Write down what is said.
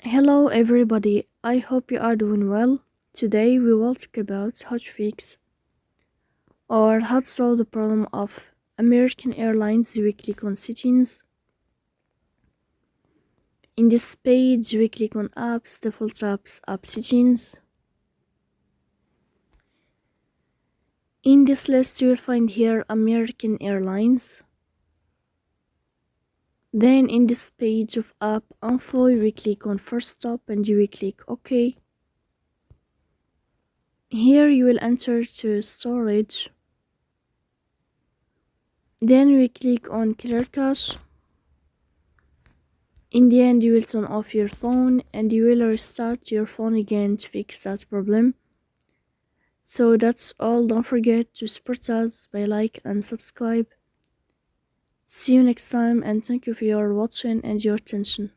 Hello everybody, I hope you are doing well. Today we will talk about how to fix or how to solve the problem of American Airlines weekly on settings. In this page we click on apps, default apps, app settings. In this list you will find here American Airlines. Then in this page of app info we click on first stop and you will click OK. Here you will enter to storage. Then we click on clear cache. In the end you will turn off your phone and you will restart your phone again to fix that problem. So that's all. Don't forget to support us by like and subscribe. See you next time and thank you for your watching and your attention.